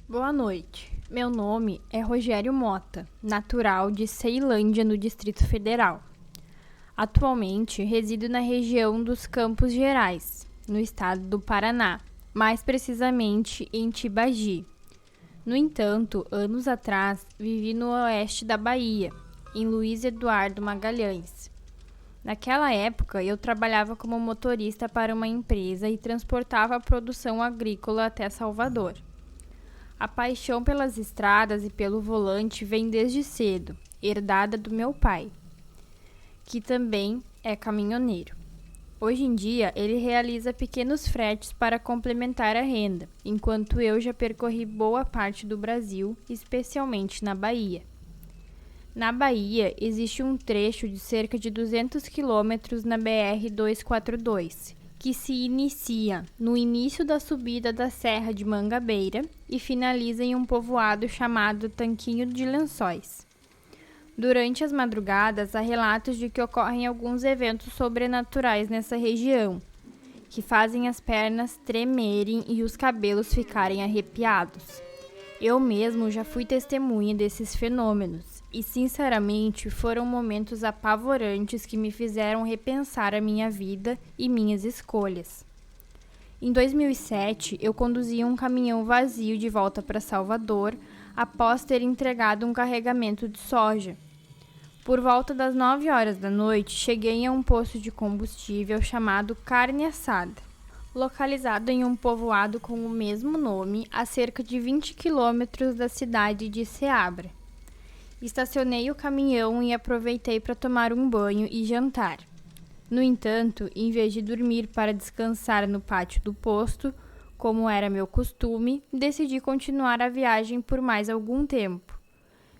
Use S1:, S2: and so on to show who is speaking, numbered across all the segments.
S1: Boa noite. Meu nome é Rogério Mota, natural de Ceilândia, no Distrito Federal. Atualmente resido na região dos Campos Gerais, no estado do Paraná, mais precisamente em Tibagi. No entanto, anos atrás, vivi no oeste da Bahia, em Luiz Eduardo Magalhães. Naquela época, eu trabalhava como motorista para uma empresa e transportava a produção agrícola até Salvador. A paixão pelas estradas e pelo volante vem desde cedo, herdada do meu pai, que também é caminhoneiro. Hoje em dia, ele realiza pequenos fretes para complementar a renda, enquanto eu já percorri boa parte do Brasil, especialmente na Bahia. Na Bahia, existe um trecho de cerca de 200 quilômetros na BR-242, que se inicia no início da subida da Serra de Mangabeira e finaliza em um povoado chamado Tanquinho de Lençóis. Durante as madrugadas, há relatos de que ocorrem alguns eventos sobrenaturais nessa região, que fazem as pernas tremerem e os cabelos ficarem arrepiados. Eu mesmo já fui testemunha desses fenômenos e, sinceramente, foram momentos apavorantes que me fizeram repensar a minha vida e minhas escolhas. Em 2007, eu conduzia um caminhão vazio de volta para Salvador após ter entregado um carregamento de soja. Por volta das 9 horas da noite, cheguei a um posto de combustível chamado Carne Assada, localizado em um povoado com o mesmo nome, a cerca de 20 quilômetros da cidade de Ceabra. Estacionei o caminhão e aproveitei para tomar um banho e jantar. No entanto, em vez de dormir para descansar no pátio do posto, como era meu costume, decidi continuar a viagem por mais algum tempo.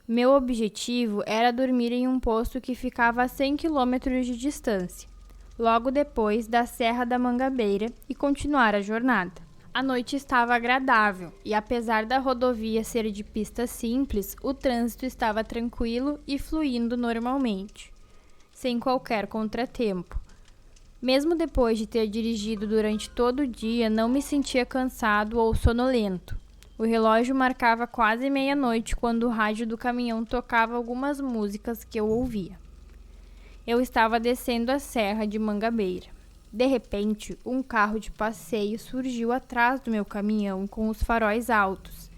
S1: Meu objetivo era dormir em um posto que ficava a 100 quilômetros de distância, logo depois da Serra da Mangabeira, e continuar a jornada. A noite estava agradável e, apesar da rodovia ser de pista simples, o trânsito estava tranquilo e fluindo normalmente, sem qualquer contratempo. Mesmo depois de ter dirigido durante todo o dia, não me sentia cansado ou sonolento. O relógio marcava quase meia-noite quando o rádio do caminhão tocava algumas músicas que eu ouvia. Eu estava descendo a Serra de Mangabeira. De repente, um carro de passeio surgiu atrás do meu caminhão com os faróis altos,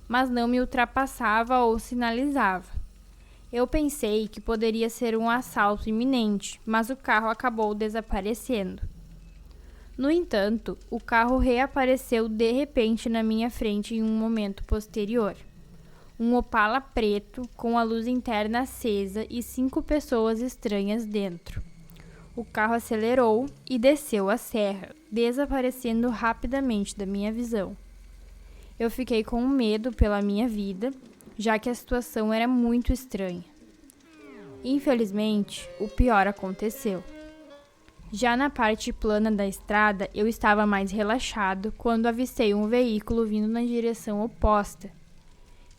S1: mas não me ultrapassava ou sinalizava. Eu pensei que poderia ser um assalto iminente, mas o carro acabou desaparecendo. No entanto, o carro reapareceu de repente na minha frente em um momento posterior. Um Opala preto com a luz interna acesa e 5 pessoas estranhas dentro. O carro acelerou e desceu a serra, desaparecendo rapidamente da minha visão. Eu fiquei com medo pela minha vida, já que a situação era muito estranha. Infelizmente, o pior aconteceu. Já na parte plana da estrada, eu estava mais relaxado quando avistei um veículo vindo na direção oposta.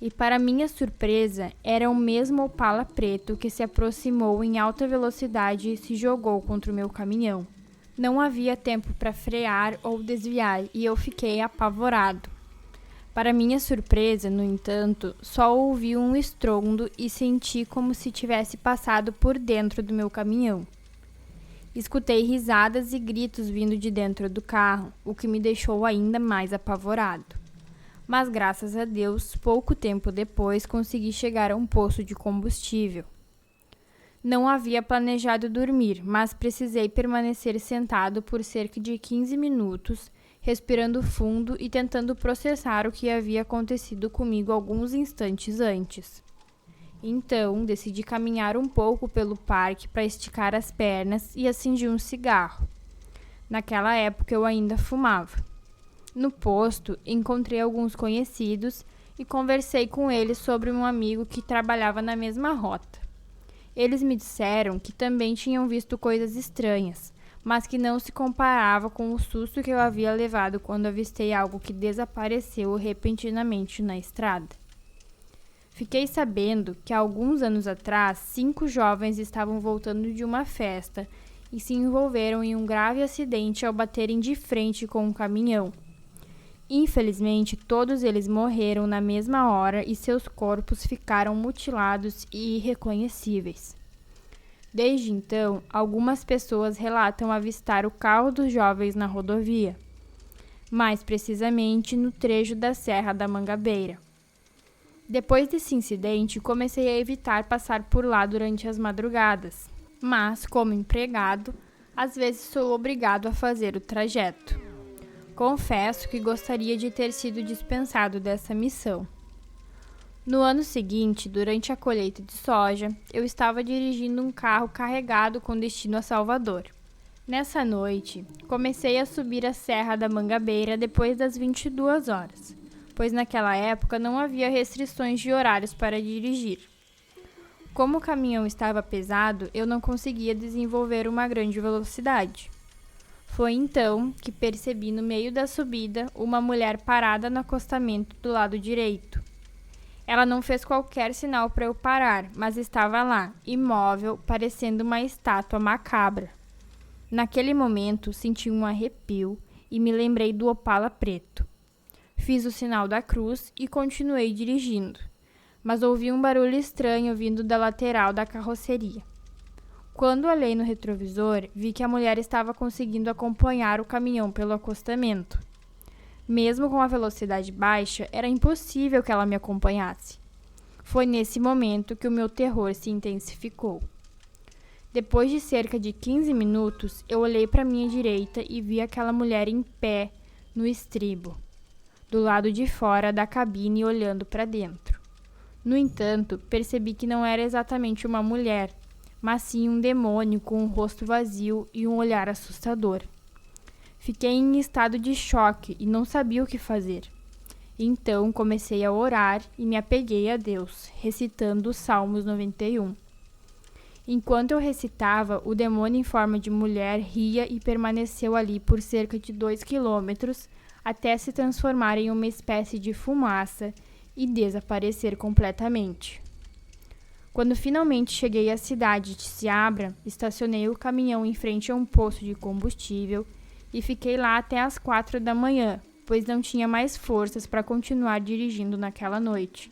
S1: E, para minha surpresa, era o mesmo Opala preto que se aproximou em alta velocidade e se jogou contra o meu caminhão. Não havia tempo para frear ou desviar e eu fiquei apavorado. Para minha surpresa, no entanto, só ouvi um estrondo e senti como se tivesse passado por dentro do meu caminhão. Escutei risadas e gritos vindo de dentro do carro, o que me deixou ainda mais apavorado. Mas, graças a Deus, pouco tempo depois consegui chegar a um posto de combustível. Não havia planejado dormir, mas precisei permanecer sentado por cerca de 15 minutos, respirando fundo e tentando processar o que havia acontecido comigo alguns instantes antes. Então, decidi caminhar um pouco pelo parque para esticar as pernas e acendi um cigarro. Naquela época eu ainda fumava. No posto, encontrei alguns conhecidos e conversei com eles sobre um amigo que trabalhava na mesma rota. Eles me disseram que também tinham visto coisas estranhas, mas que não se comparava com o susto que eu havia levado quando avistei algo que desapareceu repentinamente na estrada. Fiquei sabendo que há alguns anos atrás, 5 jovens estavam voltando de uma festa e se envolveram em um grave acidente ao baterem de frente com um caminhão. Infelizmente, todos eles morreram na mesma hora e seus corpos ficaram mutilados e irreconhecíveis. Desde então, algumas pessoas relatam avistar o carro dos jovens na rodovia, mais precisamente no trecho da Serra da Mangabeira. Depois desse incidente, comecei a evitar passar por lá durante as madrugadas, mas, como empregado, às vezes sou obrigado a fazer o trajeto. Confesso que gostaria de ter sido dispensado dessa missão. No ano seguinte, durante a colheita de soja, eu estava dirigindo um carro carregado com destino a Salvador. Nessa noite, comecei a subir a Serra da Mangabeira depois das 22 horas, pois naquela época não havia restrições de horários para dirigir. Como o caminhão estava pesado, eu não conseguia desenvolver uma grande velocidade. Foi então que percebi no meio da subida uma mulher parada no acostamento do lado direito. Ela não fez qualquer sinal para eu parar, mas estava lá, imóvel, parecendo uma estátua macabra. Naquele momento, senti um arrepio e me lembrei do Opala preto. Fiz o sinal da cruz e continuei dirigindo, mas ouvi um barulho estranho vindo da lateral da carroceria. Quando olhei no retrovisor, vi que a mulher estava conseguindo acompanhar o caminhão pelo acostamento. Mesmo com a velocidade baixa, era impossível que ela me acompanhasse. Foi nesse momento que o meu terror se intensificou. Depois de cerca de 15 minutos, eu olhei para minha direita e vi aquela mulher em pé no estribo, do lado de fora da cabine olhando para dentro. No entanto, percebi que não era exatamente uma mulher, mas sim um demônio com um rosto vazio e um olhar assustador. Fiquei em estado de choque e não sabia o que fazer. Então comecei a orar e me apeguei a Deus, recitando os Salmos 91. Enquanto eu recitava, o demônio em forma de mulher ria e permaneceu ali por cerca de 2 quilômetros até se transformar em uma espécie de fumaça e desaparecer completamente. Quando finalmente cheguei à cidade de Seabra, estacionei o caminhão em frente a um posto de combustível e fiquei lá até às 4 da manhã, pois não tinha mais forças para continuar dirigindo naquela noite.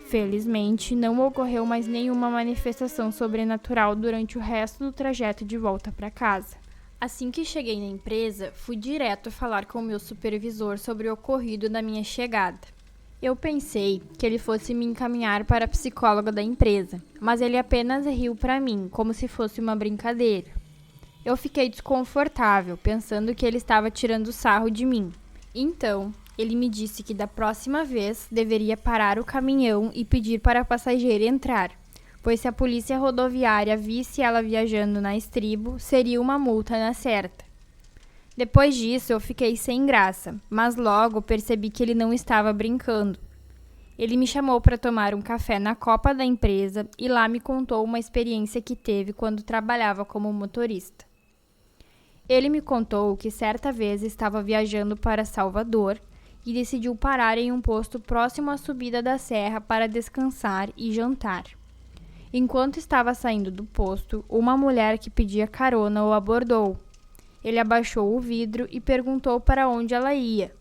S1: Felizmente, não ocorreu mais nenhuma manifestação sobrenatural durante o resto do trajeto de volta para casa. Assim que cheguei na empresa, fui direto falar com o meu supervisor sobre o ocorrido na minha chegada. Eu pensei que ele fosse me encaminhar para a psicóloga da empresa, mas ele apenas riu para mim, como se fosse uma brincadeira. Eu fiquei desconfortável, pensando que ele estava tirando sarro de mim. Então, ele me disse que da próxima vez deveria parar o caminhão e pedir para a passageira entrar, pois se a polícia rodoviária visse ela viajando na estribo, seria uma multa na certa. Depois disso, eu fiquei sem graça, mas logo percebi que ele não estava brincando. Ele me chamou para tomar um café na copa da empresa e lá me contou uma experiência que teve quando trabalhava como motorista. Ele me contou que certa vez estava viajando para Salvador e decidiu parar em um posto próximo à subida da serra para descansar e jantar. Enquanto estava saindo do posto, uma mulher que pedia carona o abordou. Ele abaixou o vidro e perguntou para onde ela ia.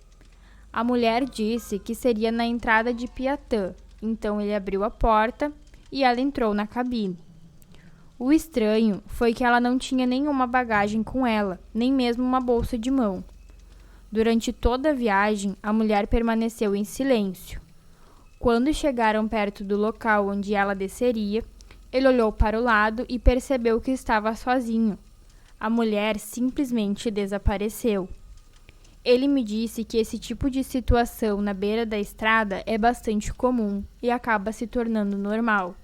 S1: A mulher disse que seria na entrada de Piatã, então ele abriu a porta e ela entrou na cabine. O estranho foi que ela não tinha nenhuma bagagem com ela, nem mesmo uma bolsa de mão. Durante toda a viagem, a mulher permaneceu em silêncio. Quando chegaram perto do local onde ela desceria, ele olhou para o lado e percebeu que estava sozinho. A mulher simplesmente desapareceu. Ele me disse que esse tipo de situação na beira da estrada é bastante comum e acaba se tornando normal.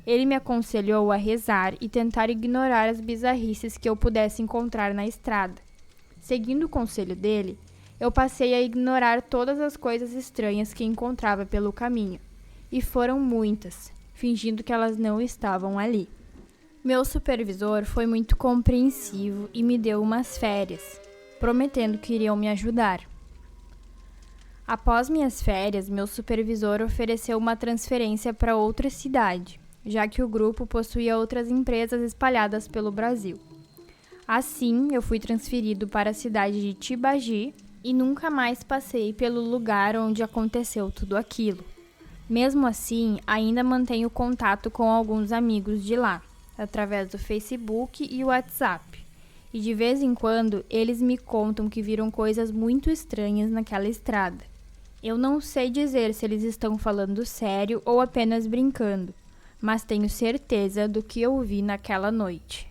S1: Ele me aconselhou a rezar e tentar ignorar as bizarrices que eu pudesse encontrar na estrada. Seguindo o conselho dele, eu passei a ignorar todas as coisas estranhas que encontrava pelo caminho, e foram muitas, fingindo que elas não estavam ali. Meu supervisor foi muito compreensivo e me deu umas férias, prometendo que iriam me ajudar. Após minhas férias, meu supervisor ofereceu uma transferência para outra cidade, já que o grupo possuía outras empresas espalhadas pelo Brasil. Assim, eu fui transferido para a cidade de Tibagi e nunca mais passei pelo lugar onde aconteceu tudo aquilo. Mesmo assim, ainda mantenho contato com alguns amigos de lá, através do Facebook e WhatsApp. E de vez em quando, eles me contam que viram coisas muito estranhas naquela estrada. Eu não sei dizer se eles estão falando sério ou apenas brincando, mas tenho certeza do que eu vi naquela noite.